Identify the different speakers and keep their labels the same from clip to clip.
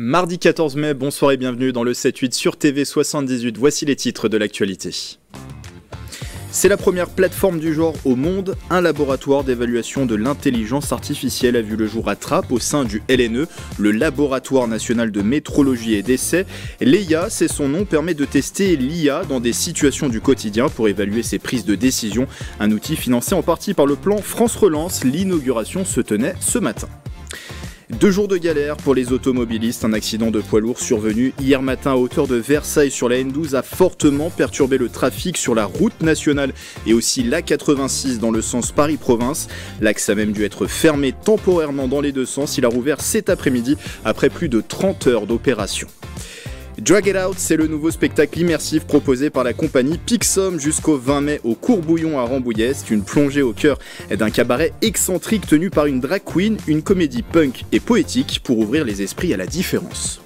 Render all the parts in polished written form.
Speaker 1: Mardi 14 mai, bonsoir et bienvenue dans le 7-8 sur TV78. Voici les titres de l'actualité. C'est la première plateforme du genre au monde. Un laboratoire d'évaluation de l'intelligence artificielle a vu le jour à Trappes au sein du LNE, le Laboratoire national de métrologie et d'essai. L'EIA, c'est son nom, permet de tester l'IA dans des situations du quotidien pour évaluer ses prises de décision. Un outil financé en partie par le plan France Relance. L'inauguration se tenait ce matin. 2 jours de galère pour les automobilistes. Un accident de poids lourd survenu hier matin à hauteur de Versailles sur la N12 a fortement perturbé le trafic sur la route nationale et aussi l'A86 dans le sens Paris-Province. L'axe a même dû être fermé temporairement dans les deux sens. Il a rouvert cet après-midi après plus de 30 heures d'opération. Drag It Out, c'est le nouveau spectacle immersif proposé par la compagnie Pixum jusqu'au 20 mai au Courbouillon à Rambouillet. C'est une plongée au cœur d'un cabaret excentrique tenu par une drag queen, une comédie punk et poétique pour ouvrir les esprits à la différence.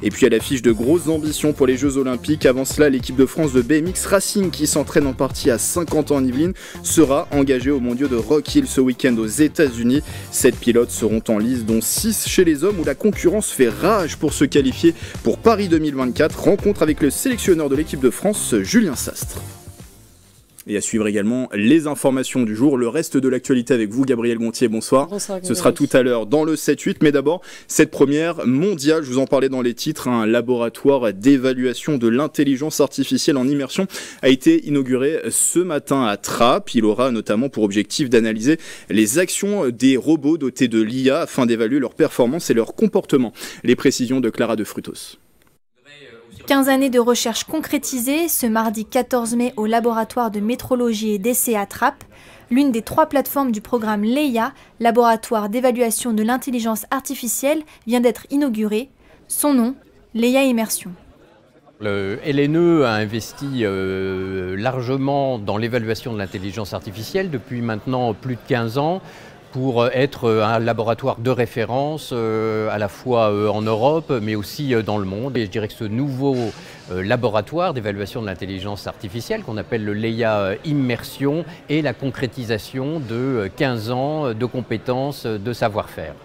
Speaker 1: Et puis à l'affiche de grosses ambitions pour les Jeux Olympiques. Avant cela, l'équipe de France de BMX Racing, qui s'entraîne en partie à 50 ans en Yvelines, sera engagée aux mondiaux de Rock Hill ce week-end aux États-Unis. 7 pilotes seront en lice, dont 6 chez les hommes, où la concurrence fait rage pour se qualifier pour Paris 2024. Rencontre avec le sélectionneur de l'équipe de France, Julien Sastre. Et à suivre également les informations du jour, le reste de l'actualité avec vous, Gabriel Gontier, bonsoir.
Speaker 2: Bonsoir.
Speaker 1: Ce sera tout à l'heure dans le 7-8, mais d'abord, cette première mondiale, je vous en parlais dans les titres, un laboratoire d'évaluation de l'intelligence artificielle en immersion a été inauguré ce matin à Trappes. Il aura notamment pour objectif d'analyser les actions des robots dotés de l'IA afin d'évaluer leur performance et leur comportement. Les précisions de Clara de Frutos.
Speaker 3: 15 années de recherche concrétisées ce mardi 14 mai au laboratoire de métrologie et d'essai à Trappes, l'une des 3 plateformes du programme l'EIA, laboratoire d'évaluation de l'intelligence artificielle, vient d'être inaugurée. Son nom, l'EIA Immersion.
Speaker 4: Le LNE a investi largement dans l'évaluation de l'intelligence artificielle depuis maintenant plus de 15 ans. Pour être un laboratoire de référence à la fois en Europe mais aussi dans le monde. Et je dirais que ce nouveau laboratoire d'évaluation de l'intelligence artificielle qu'on appelle le l'EIA Immersion est la concrétisation de 15 ans de compétences, de savoir-faire.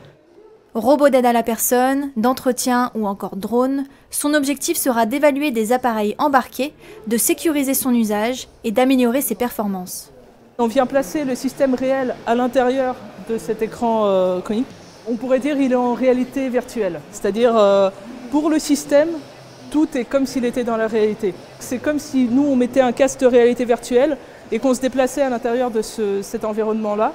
Speaker 3: Robot d'aide à la personne, d'entretien ou encore drone, son objectif sera d'évaluer des appareils embarqués, de sécuriser son usage et d'améliorer ses performances.
Speaker 2: On vient placer le système réel à l'intérieur de cet écran conique. On pourrait dire qu'il est en réalité virtuelle. C'est-à-dire, pour le système, tout est comme s'il était dans la réalité. C'est comme si nous, on mettait un casque de réalité virtuelle et qu'on se déplaçait à l'intérieur de cet environnement-là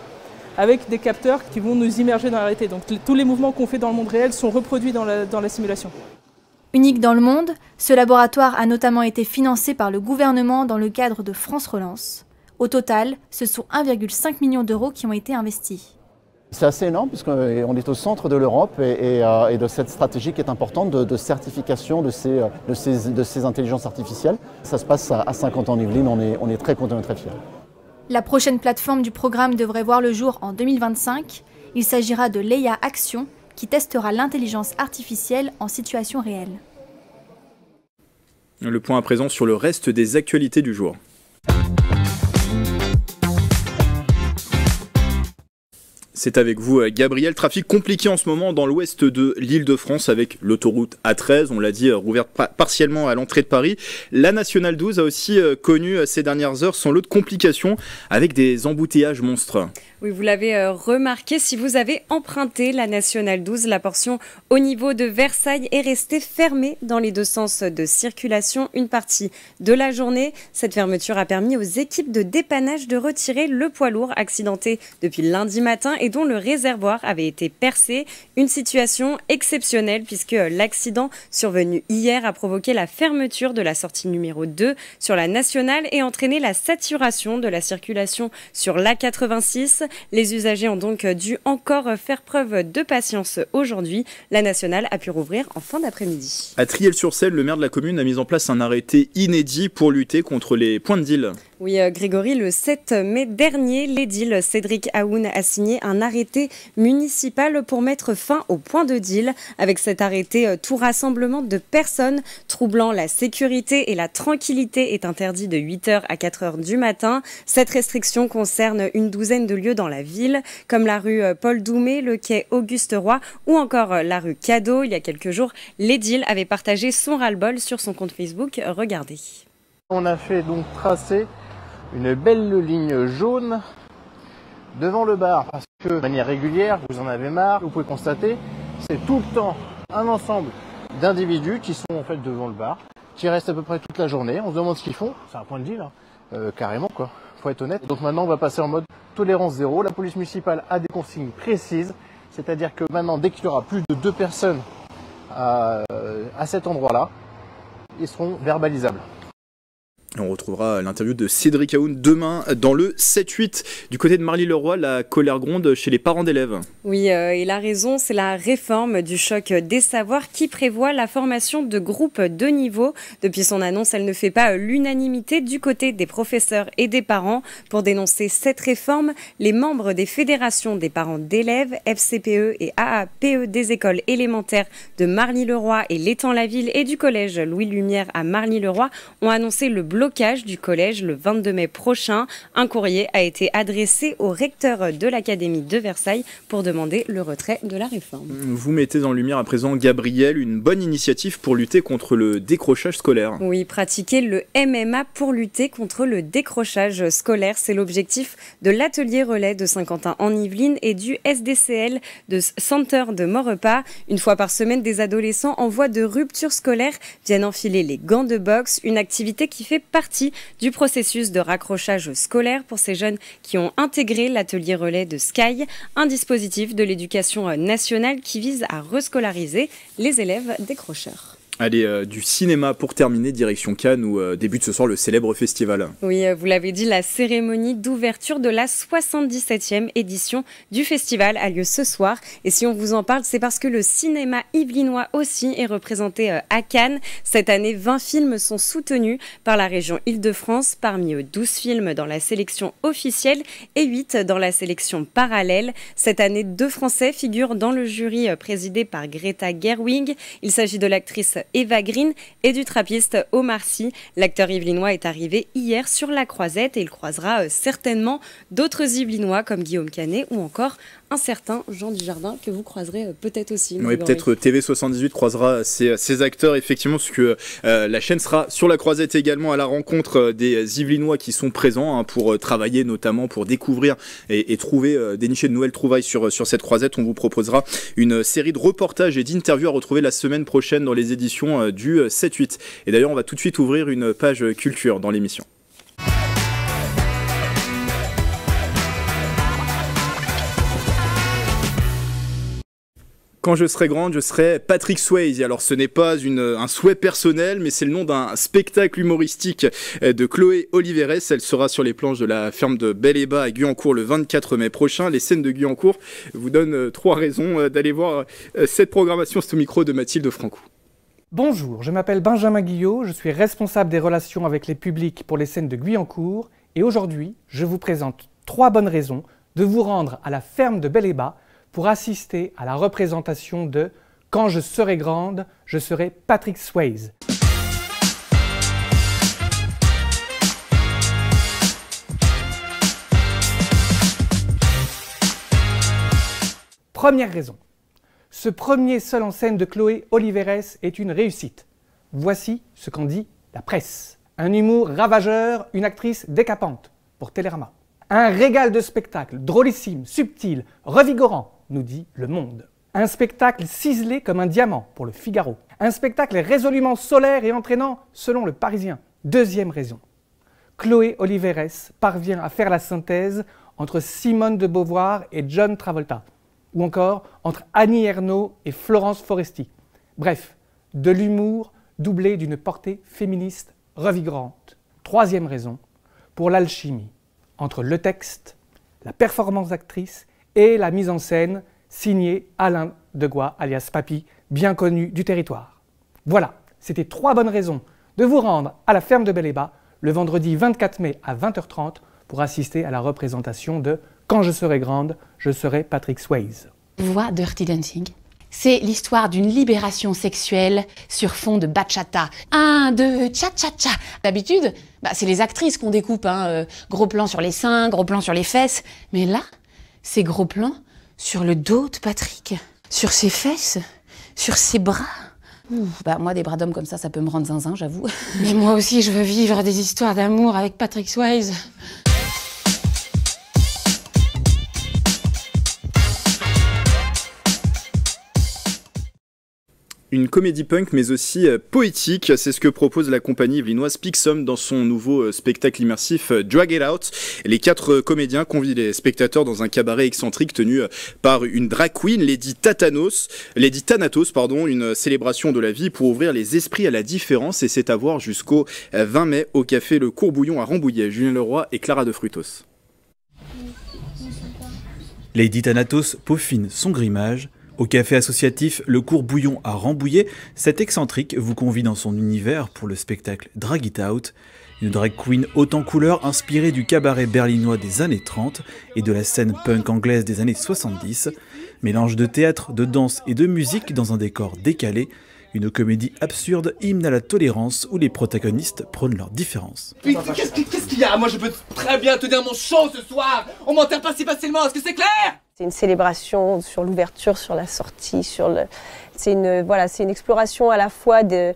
Speaker 2: avec des capteurs qui vont nous immerger dans la réalité. Donc tous les mouvements qu'on fait dans le monde réel sont reproduits dans la simulation.
Speaker 3: Unique dans le monde, ce laboratoire a notamment été financé par le gouvernement dans le cadre de France Relance. Au total, ce sont 1,5 million d'euros qui ont été investis.
Speaker 5: C'est assez énorme puisqu'on est au centre de l'Europe et de cette stratégie qui est importante de certification de ces intelligences artificielles. Ça se passe à 50 ans en Yvelines, on est très contents et très fiers.
Speaker 3: La prochaine plateforme du programme devrait voir le jour en 2025. Il s'agira de l'EIA Action qui testera l'intelligence artificielle en situation réelle.
Speaker 1: Le point à présent sur le reste des actualités du jour. C'est avec vous, Gabriel. Trafic compliqué en ce moment dans l'ouest de l'Île-de-France avec l'autoroute A13, on l'a dit, rouverte partiellement à l'entrée de Paris. La Nationale 12 a aussi connu ces dernières heures son lot de complications avec des embouteillages monstres.
Speaker 6: Oui, vous l'avez remarqué, si vous avez emprunté la Nationale 12, la portion au niveau de Versailles est restée fermée dans les deux sens de circulation une partie de la journée. Cette fermeture a permis aux équipes de dépannage de retirer le poids lourd accidenté depuis lundi matin et dont le réservoir avait été percé. Une situation exceptionnelle puisque l'accident survenu hier a provoqué la fermeture de la sortie numéro 2 sur la Nationale et entraîné la saturation de la circulation sur l'A86. Les usagers ont donc dû encore faire preuve de patience aujourd'hui. La Nationale a pu rouvrir en fin d'après-midi.
Speaker 1: À Triel-sur-Selle, le maire de la commune a mis en place un arrêté inédit pour lutter contre les points de deal.
Speaker 6: Oui, Grégory, le 7 mai dernier, l'édile Cédric Aoun a signé un arrêté municipal pour mettre fin au point de deal. Avec cet arrêté, tout rassemblement de personnes troublant la sécurité et la tranquillité est interdit de 8h à 4h du matin. Cette restriction concerne une douzaine de lieux dans la ville, comme la rue Paul Doumet, le quai Auguste Roy ou encore la rue Cadeau. Il y a quelques jours, l'édile avait partagé son ras-le-bol sur son compte Facebook. Regardez.
Speaker 7: On a fait donc tracer une belle ligne jaune devant le bar parce que de manière régulière, vous en avez marre, vous pouvez constater, c'est tout le temps un ensemble d'individus qui sont en fait devant le bar, qui restent à peu près toute la journée, on se demande ce qu'ils font, c'est un point de deal, carrément quoi, faut être honnête. Donc maintenant on va passer en mode tolérance zéro, la police municipale a des consignes précises, c'est-à-dire que maintenant dès qu'il y aura plus de 2 personnes à cet endroit-là, ils seront verbalisables.
Speaker 1: On retrouvera l'interview de Cédric Aoun demain dans le 7-8. Du côté de Marly-le-Roi, la colère gronde chez les parents d'élèves.
Speaker 6: Oui, et la raison, c'est la réforme du choc des savoirs qui prévoit la formation de groupes de niveau. Depuis son annonce, elle ne fait pas l'unanimité du côté des professeurs et des parents. Pour dénoncer cette réforme, les membres des fédérations des parents d'élèves, FCPE et AAPE des écoles élémentaires de Marly-le-Roi et l'Étang-la-Ville et du collège Louis Lumière à Marly-le-Roi ont annoncé le blocage du collège le 22 mai prochain. Un courrier a été adressé au recteur de l'Académie de Versailles pour demander le retrait de la réforme.
Speaker 1: Vous mettez en lumière à présent, Gabriel, une bonne initiative pour lutter contre le décrochage scolaire.
Speaker 6: Oui, pratiquer le MMA pour lutter contre le décrochage scolaire, c'est l'objectif de l'atelier relais de Saint-Quentin en Yvelines et du SDCL de Center de Maurepas. Une fois par semaine, des adolescents en voie de rupture scolaire viennent enfiler les gants de boxe, une activité qui fait partie du processus de raccrochage scolaire pour ces jeunes qui ont intégré l'atelier relais de Sky, un dispositif de l'éducation nationale qui vise à rescolariser les élèves décrocheurs.
Speaker 1: Allez, du cinéma pour terminer, direction Cannes où débute ce soir le célèbre festival.
Speaker 6: Oui, vous l'avez dit, la cérémonie d'ouverture de la 77e édition du festival a lieu ce soir. Et si on vous en parle, c'est parce que le cinéma yvelinois aussi est représenté à Cannes. Cette année, 20 films sont soutenus par la région Île-de-France, parmi eux 12 films dans la sélection officielle et 8 dans la sélection parallèle. Cette année, 2 Français figurent dans le jury présidé par Greta Gerwig. Il s'agit de l'actrice Eva Green et du trappiste Omar Sy. L'acteur yvelinois est arrivé hier sur la Croisette et il croisera certainement d'autres Yvelinois comme Guillaume Canet ou encore un certain Jean Dujardin que vous croiserez peut-être aussi.
Speaker 1: Oui, peut-être TV78 croisera ces acteurs, effectivement, parce que la chaîne sera sur la Croisette également à la rencontre des Yvelinois qui sont présents pour travailler, notamment pour découvrir et trouver, dénicher de nouvelles trouvailles sur cette Croisette. On vous proposera une série de reportages et d'interviews à retrouver la semaine prochaine dans les éditions du 7-8. Et d'ailleurs, on va tout de suite ouvrir une page culture dans l'émission. Quand je serai grande, je serai Patrick Swayze. Alors ce n'est pas un souhait personnel, mais c'est le nom d'un spectacle humoristique de Chloé Oliveres. Elle sera sur les planches de la ferme de Bel-et-Bas à Guyancourt le 24 mai prochain. Les scènes de Guyancourt vous donnent 3 raisons d'aller voir cette programmation. C'est au micro de Mathilde Francou.
Speaker 8: Bonjour, je m'appelle Benjamin Guillot, je suis responsable des relations avec les publics pour les scènes de Guyancourt et aujourd'hui, je vous présente 3 bonnes raisons de vous rendre à la ferme de Bel-et-Bas pour assister à la représentation de « Quand je serai grande, je serai Patrick Swayze ». Première raison. Ce premier seul en scène de Chloé Oliveres est une réussite. Voici ce qu'en dit la presse. Un humour ravageur, une actrice décapante pour Télérama. Un régal de spectacle, drôlissime, subtil, revigorant, nous dit Le Monde. Un spectacle ciselé comme un diamant pour Le Figaro. Un spectacle résolument solaire et entraînant selon Le Parisien. Deuxième raison. Chloé Oliveres parvient à faire la synthèse entre Simone de Beauvoir et John Travolta. Ou encore entre Annie Ernaux et Florence Foresti. Bref, de l'humour doublé d'une portée féministe revigorante. Troisième raison, pour l'alchimie entre le texte, la performance d'actrice et la mise en scène signée Alain Degois, alias Papy, bien connu du territoire. Voilà, c'était 3 bonnes raisons de vous rendre à la ferme de Bel-et-Bas le vendredi 24 mai à 20h30 pour assister à la représentation de « Quand je serai grande, je serai Patrick Swayze ».
Speaker 9: Voix Dirty Dancing. C'est l'histoire d'une libération sexuelle sur fond de bachata. 1, 2, cha-cha-cha. D'habitude, c'est les actrices qu'on découpe. Gros plan sur les seins, gros plan sur les fesses. Mais là, c'est gros plan sur le dos de Patrick. Sur ses fesses, sur ses bras. Moi, des bras d'homme comme ça peut me rendre zinzin, j'avoue. Mais moi aussi, je veux vivre des histoires d'amour avec Patrick Swayze.
Speaker 1: Une comédie punk mais aussi poétique, c'est ce que propose la compagnie yvelinoise Pixum dans son nouveau spectacle immersif Drag It Out. Les 4 comédiens convient les spectateurs dans un cabaret excentrique tenu par une drag queen, Lady Thanatos, une célébration de la vie pour ouvrir les esprits à la différence, et c'est à voir jusqu'au 20 mai au café Le Courbouillon à Rambouillet. Julien Leroy et Clara de Frutos.
Speaker 10: Lady Thanatos peaufine son grimage. Au café associatif Le Courbouillon à Rambouillet, cette excentrique vous convie dans son univers pour le spectacle Drag It Out, une drag queen haute en couleurs inspirée du cabaret berlinois des années 30 et de la scène punk anglaise des années 70, mélange de théâtre, de danse et de musique dans un décor décalé, une comédie absurde, hymne à la tolérance où les protagonistes prônent leurs différences.
Speaker 11: Qu'est-ce qu'il y a? Moi je peux très bien tenir mon show ce soir. On m'enterre pas si facilement, est-ce que c'est clair?
Speaker 12: C'est une célébration sur l'ouverture, sur la sortie, c'est une exploration à la fois des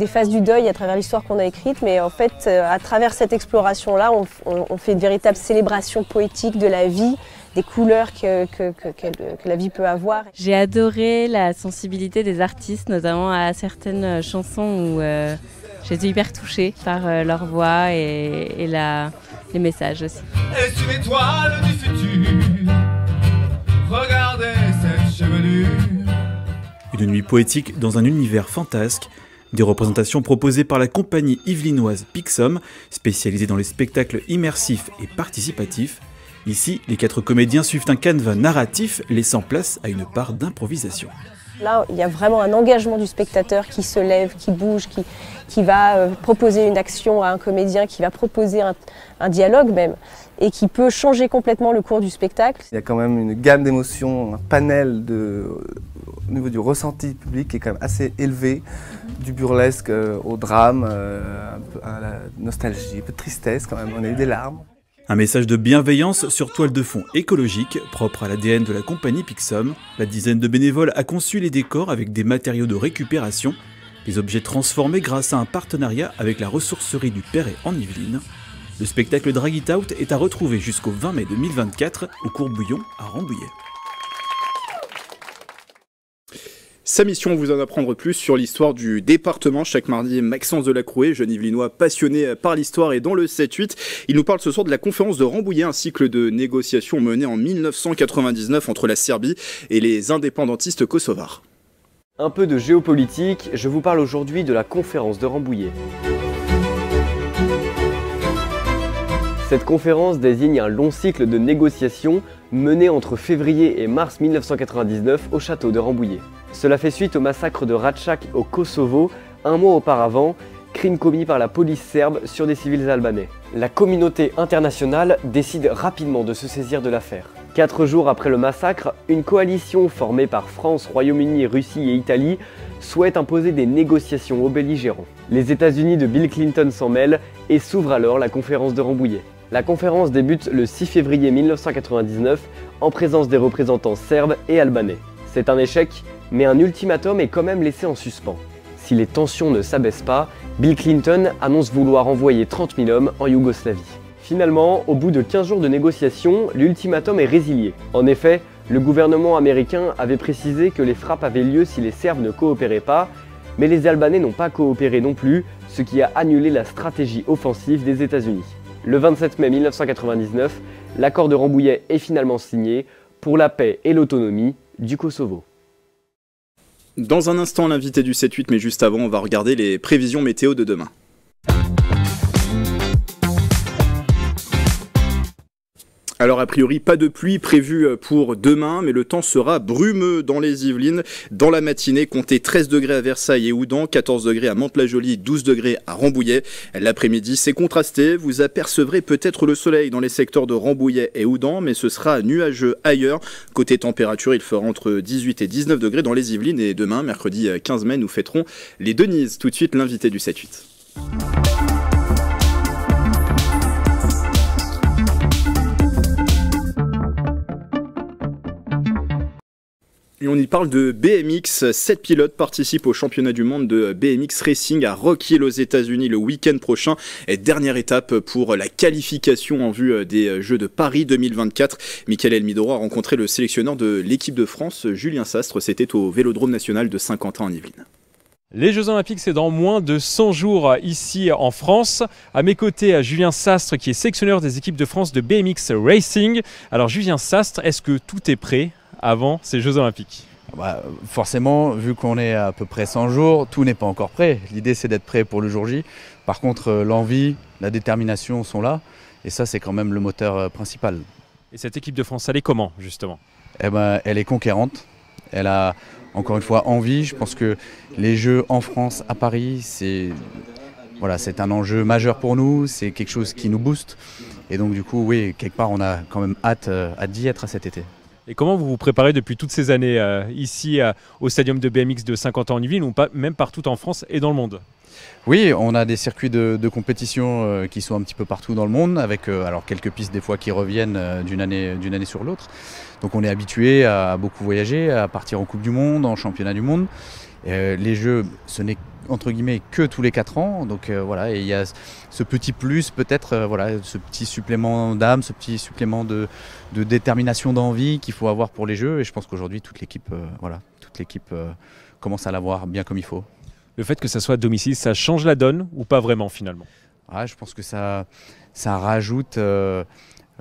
Speaker 12: phases du deuil à travers l'histoire qu'on a écrite, mais en fait, à travers cette exploration-là, on fait une véritable célébration poétique de la vie, des couleurs que la vie peut avoir.
Speaker 13: J'ai adoré la sensibilité des artistes, notamment à certaines chansons où j'ai été hyper touchée par leur voix et les messages aussi.
Speaker 11: Est-ce une étoile du futur? Regardez cette chevelure.
Speaker 10: Une nuit poétique dans un univers fantasque, des représentations proposées par la compagnie yvelinoise Pixum, spécialisée dans les spectacles immersifs et participatifs. Ici, les 4 comédiens suivent un canevas narratif laissant place à une part d'improvisation.
Speaker 12: Là, il y a vraiment un engagement du spectateur qui se lève, qui bouge, qui va proposer une action à un comédien, qui va proposer un dialogue même, et qui peut changer complètement le cours du spectacle.
Speaker 14: Il y a quand même une gamme d'émotions, un panel au niveau du ressenti public qui est quand même assez élevé, du burlesque au drame, à la nostalgie, un peu de tristesse quand même, on a eu des larmes.
Speaker 10: Un message de bienveillance sur toile de fond écologique, propre à l'ADN de la compagnie Pixum. La dizaine de bénévoles a conçu les décors avec des matériaux de récupération, les objets transformés grâce à un partenariat avec la ressourcerie du Perret en Yvelines. Le spectacle Drag It Out est à retrouver jusqu'au 20 mai 2024 au Courbouillon à Rambouillet.
Speaker 1: Sa mission, vous en apprendre plus sur l'histoire du département. Chaque mardi, Maxence Delacrouet, jeune Yvelinois passionné par l'histoire et dans le 7-8. Il nous parle ce soir de la conférence de Rambouillet, un cycle de négociations mené en 1999 entre la Serbie et les indépendantistes kosovars.
Speaker 15: Un peu de géopolitique, je vous parle aujourd'hui de la conférence de Rambouillet. Cette conférence désigne un long cycle de négociations mené entre février et mars 1999 au château de Rambouillet. Cela fait suite au massacre de Račak au Kosovo, un mois auparavant, crime commis par la police serbe sur des civils albanais. La communauté internationale décide rapidement de se saisir de l'affaire. 4 jours après le massacre, une coalition formée par France, Royaume-Uni, Russie et Italie souhaite imposer des négociations aux belligérants. Les États-Unis de Bill Clinton s'en mêlent et s'ouvre alors la conférence de Rambouillet. La conférence débute le 6 février 1999 en présence des représentants serbes et albanais. C'est un échec, mais un ultimatum est quand même laissé en suspens. Si les tensions ne s'abaissent pas, Bill Clinton annonce vouloir envoyer 30 000 hommes en Yougoslavie. Finalement, au bout de 15 jours de négociations, l'ultimatum est résilié. En effet, le gouvernement américain avait précisé que les frappes avaient lieu si les Serbes ne coopéraient pas, mais les Albanais n'ont pas coopéré non plus, ce qui a annulé la stratégie offensive des États-Unis. Le 27 mai 1999, l'accord de Rambouillet est finalement signé pour la paix et l'autonomie du Kosovo.
Speaker 1: Dans un instant, l'invité du 7-8, mais juste avant, on va regarder les prévisions météo de demain. Alors a priori pas de pluie prévue pour demain, mais le temps sera brumeux dans les Yvelines. Dans la matinée, comptez 13 degrés à Versailles et Houdan, 14 degrés à Mantes-la-Jolie, 12 degrés à Rambouillet. L'après-midi, c'est contrasté, vous apercevrez peut-être le soleil dans les secteurs de Rambouillet et Houdan, mais ce sera nuageux ailleurs. Côté température, il fera entre 18 et 19 degrés dans les Yvelines, et demain, mercredi 15 mai, nous fêterons les Denises. Tout de suite, l'invité du 7-8. Et on y parle de BMX. 7 pilotes participent au championnat du monde de BMX Racing à Rock Hill aux États-Unis le week-end prochain. Et dernière étape pour la qualification en vue des Jeux de Paris 2024. Michael Elmidoro a rencontré le sélectionneur de l'équipe de France, Julien Sastre. C'était au Vélodrome national de Saint-Quentin en Yvelines.
Speaker 16: Les Jeux Olympiques, c'est dans moins de 100 jours ici en France. À mes côtés, Julien Sastre, qui est sélectionneur des équipes de France de BMX Racing. Alors Julien Sastre, est-ce que tout est prêt avant ces Jeux Olympiques?
Speaker 17: Forcément, vu qu'on est à peu près 100 jours, tout n'est pas encore prêt. L'idée, c'est d'être prêt pour le jour J. Par contre, l'envie, la détermination sont là. Et ça, c'est quand même le moteur principal.
Speaker 16: Et cette équipe de France, elle est comment, justement?
Speaker 17: Elle est conquérante. Elle a, encore une fois, envie. Je pense que les Jeux en France, à Paris, c'est un enjeu majeur pour nous. C'est quelque chose qui nous booste. Et donc, du coup, oui, quelque part, on a quand même hâte d'y être à cet été.
Speaker 16: Et comment vous vous préparez depuis toutes ces années ici au stadium de BMX de Saint-Quentin en Yvelines ou même partout en France et dans le monde?
Speaker 17: Oui, on a des circuits de compétition qui sont un petit peu partout dans le monde, avec alors quelques pistes des fois qui reviennent d'une année sur l'autre. Donc on est habitué à beaucoup voyager, à partir en Coupe du Monde, en Championnat du Monde. Les Jeux, ce n'est entre guillemets que tous les 4 ans, donc et il y a ce petit plus peut-être, ce petit supplément d'âme, ce petit supplément de détermination, d'envie qu'il faut avoir pour les Jeux, et je pense qu'aujourd'hui toute l'équipe commence à l'avoir bien comme il faut.
Speaker 16: Le fait que ça soit à domicile, ça change la donne ou pas vraiment finalement?
Speaker 17: Je pense que ça rajoute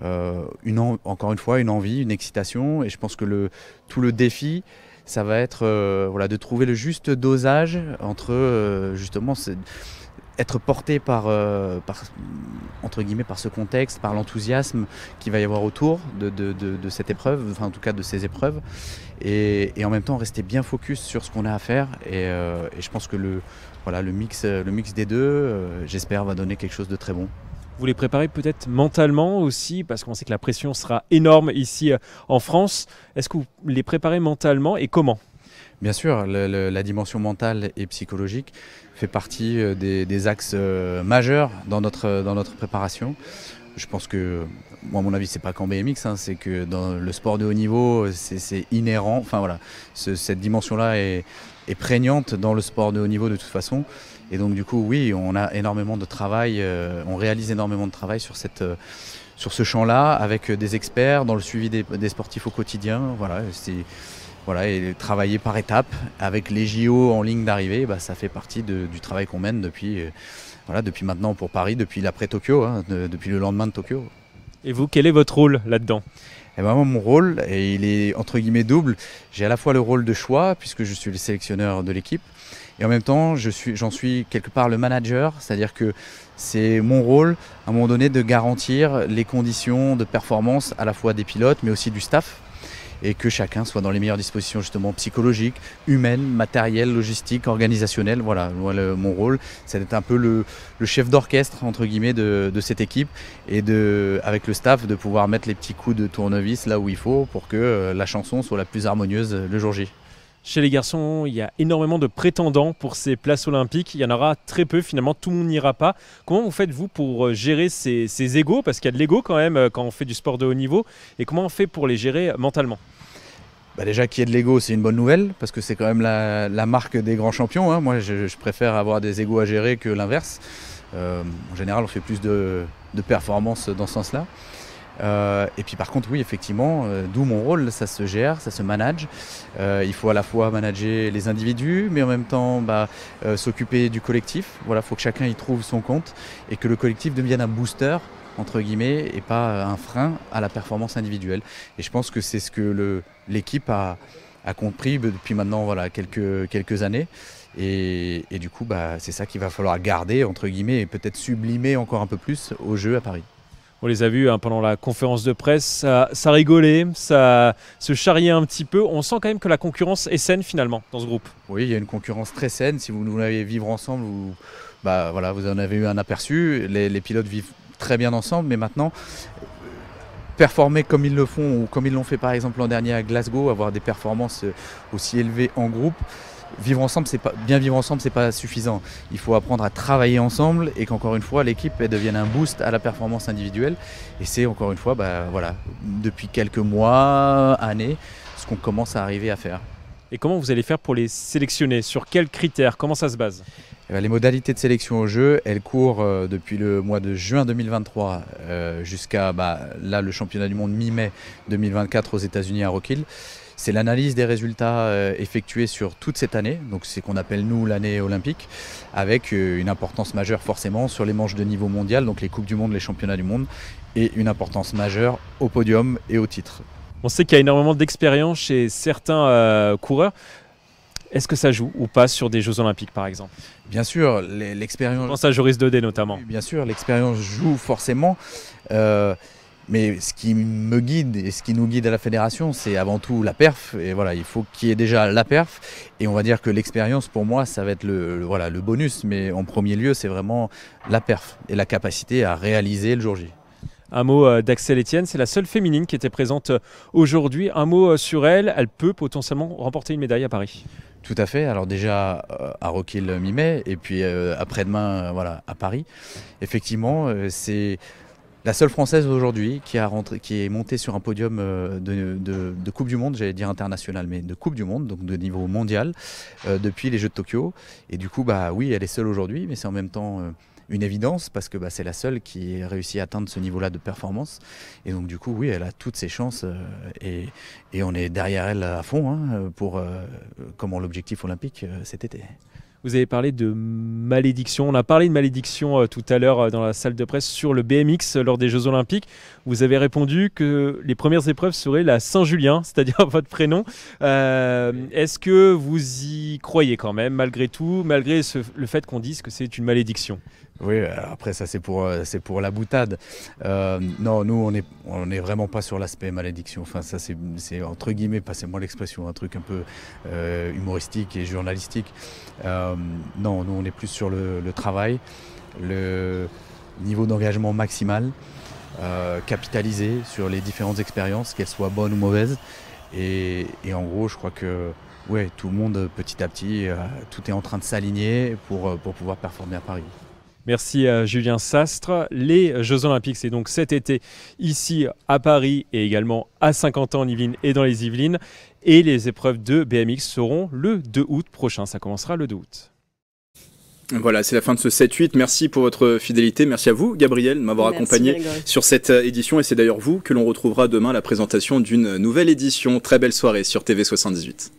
Speaker 17: encore une fois une envie, une excitation, et je pense que tout le défi, ça va être de trouver le juste dosage entre justement être porté par ce contexte, par l'enthousiasme qu'il va y avoir autour de cette épreuve, enfin en tout cas de ces épreuves, et en même temps rester bien focus sur ce qu'on a à faire, et je pense que le mix des deux, j'espère, va donner quelque chose de très bon.
Speaker 16: Vous les préparez peut-être mentalement aussi, parce qu'on sait que la pression sera énorme ici en France. Est-ce que vous les préparez mentalement et comment?
Speaker 17: Bien sûr, la dimension mentale et psychologique fait partie des axes majeurs dans notre préparation. Je pense que, moi, à mon avis, c'est pas qu'en BMX, c'est que dans le sport de haut niveau, c'est inhérent. Enfin voilà, cette dimension-là est prégnante dans le sport de haut niveau de toute façon. Et donc du coup, oui, on a énormément de travail, on réalise énormément de travail sur ce champ-là, avec des experts dans le suivi des sportifs au quotidien. Et travailler par étapes avec les JO en ligne d'arrivée, ça fait partie du travail qu'on mène depuis maintenant pour Paris, depuis l'après-Tokyo, depuis le lendemain de Tokyo.
Speaker 16: Et vous, quel est votre rôle là-dedans?
Speaker 17: Moi, mon rôle, il est entre guillemets double. J'ai à la fois le rôle de choix, puisque je suis le sélectionneur de l'équipe, et en même temps, j'en suis quelque part le manager, c'est-à-dire que c'est mon rôle, à un moment donné, de garantir les conditions de performance à la fois des pilotes, mais aussi du staff, et que chacun soit dans les meilleures dispositions justement psychologiques, humaines, matérielles, logistiques, organisationnelles. Mon rôle, c'est d'être un peu le chef d'orchestre entre guillemets de cette équipe, et avec le staff de pouvoir mettre les petits coups de tournevis là où il faut pour que la chanson soit la plus harmonieuse le jour J.
Speaker 16: Chez les garçons, il y a énormément de prétendants pour ces places olympiques. Il y en aura très peu, finalement, tout le monde n'ira pas. Comment vous faites-vous pour gérer ces égos? Parce qu'il y a de l'ego quand même quand on fait du sport de haut niveau. Et comment on fait pour les gérer mentalement?
Speaker 17: Déjà qu'il y ait de l'ego, c'est une bonne nouvelle, parce que c'est quand même la marque des grands champions. Moi, je préfère avoir des égos à gérer que l'inverse. En général, on fait plus de performances dans ce sens-là. Et puis par contre, oui, effectivement, d'où mon rôle, ça se gère, ça se manage. Il faut à la fois manager les individus, mais en même temps s'occuper du collectif. Faut que chacun y trouve son compte, et que le collectif devienne un booster, entre guillemets, et pas un frein à la performance individuelle. Et je pense que c'est ce que l'équipe a compris depuis maintenant quelques années. Et du coup, c'est ça qu'il va falloir garder, entre guillemets, et peut-être sublimer encore un peu plus aux Jeux à Paris.
Speaker 16: On les a vus pendant la conférence de presse, ça rigolait, ça se charriait un petit peu. On sent quand même que la concurrence est saine finalement dans ce groupe.
Speaker 17: Oui, il y a une concurrence très saine. Si vous voulez vivre ensemble, vous en avez eu un aperçu. Les pilotes vivent très bien ensemble, mais maintenant, performer comme ils le font ou comme ils l'ont fait par exemple l'an dernier à Glasgow, avoir des performances aussi élevées en groupe, bien vivre ensemble, c'est pas suffisant. Il faut apprendre à travailler ensemble et qu'encore une fois, l'équipe devienne un boost à la performance individuelle. Et c'est encore une fois, depuis quelques mois, années, ce qu'on commence à arriver à faire.
Speaker 16: Et comment vous allez faire pour les sélectionner? Sur quels critères? Comment ça se base?
Speaker 17: Les modalités de sélection au jeu, elles courent depuis le mois de juin 2023 jusqu'à là, le championnat du monde mi-mai 2024 aux États-Unis à Rock Hill. C'est l'analyse des résultats effectués sur toute cette année, donc c'est qu'on appelle nous l'année olympique, avec une importance majeure forcément sur les manches de niveau mondial, donc les Coupes du Monde, les Championnats du Monde, et une importance majeure au podium et au titre.
Speaker 16: On sait qu'il y a énormément d'expérience chez certains coureurs. Est-ce que ça joue ou pas sur des Jeux Olympiques par exemple?
Speaker 17: Bien sûr, l'expérience...
Speaker 16: Je pense à Joris Daudet notamment.
Speaker 17: Bien sûr, l'expérience joue forcément. Mais ce qui me guide et ce qui nous guide à la fédération, c'est avant tout la perf. Et voilà, il faut qu'il y ait déjà la perf. Et on va dire que l'expérience, pour moi, ça va être le bonus. Mais en premier lieu, c'est vraiment la perf et la capacité à réaliser le jour J.
Speaker 16: Un mot d'Axel Etienne, c'est la seule féminine qui était présente aujourd'hui. Un mot sur elle, elle peut potentiellement remporter une médaille à Paris.
Speaker 17: Tout à fait, alors déjà à Rock Hill mi-mai et puis après-demain à Paris. Effectivement, c'est la seule Française aujourd'hui qui est montée sur un podium de Coupe du Monde, j'allais dire international, mais de Coupe du Monde, donc de niveau mondial, depuis les Jeux de Tokyo. Et du coup, oui, elle est seule aujourd'hui, mais c'est en même temps une évidence parce que c'est la seule qui a réussi à atteindre ce niveau-là de performance. Et donc du coup, oui, elle a toutes ses chances et on est derrière elle à fond pour comment l'objectif olympique cet été.
Speaker 16: Vous avez parlé de malédiction. On a parlé de malédiction tout à l'heure dans la salle de presse sur le BMX lors des Jeux Olympiques. Vous avez répondu que les premières épreuves seraient la Saint-Julien, c'est-à-dire votre prénom. Est-ce que vous y croyez quand même, malgré tout, malgré le fait qu'on dise que c'est une malédiction?
Speaker 17: Oui, après ça c'est pour la boutade. Non, nous on est vraiment pas sur l'aspect malédiction. Enfin ça c'est entre guillemets, passez-moi l'expression, un truc un peu humoristique et journalistique. Non, nous on est plus sur le travail, le niveau d'engagement maximal, capitaliser sur les différentes expériences, qu'elles soient bonnes ou mauvaises. Et en gros, je crois que tout le monde petit à petit, tout est en train de s'aligner pour pouvoir performer à Paris.
Speaker 16: Merci à Julien Sastre. Les Jeux Olympiques, c'est donc cet été ici à Paris et également à Saint-Quentin en Yvelines et dans les Yvelines. Et les épreuves de BMX seront le 2 août prochain. Ça commencera le 2 août.
Speaker 1: Voilà, c'est la fin de ce 7-8. Merci pour votre fidélité. Merci à vous, Gabriel, de m'avoir accompagné sur cette édition. Et c'est d'ailleurs vous que l'on retrouvera demain à la présentation d'une nouvelle édition. Très belle soirée sur TV78.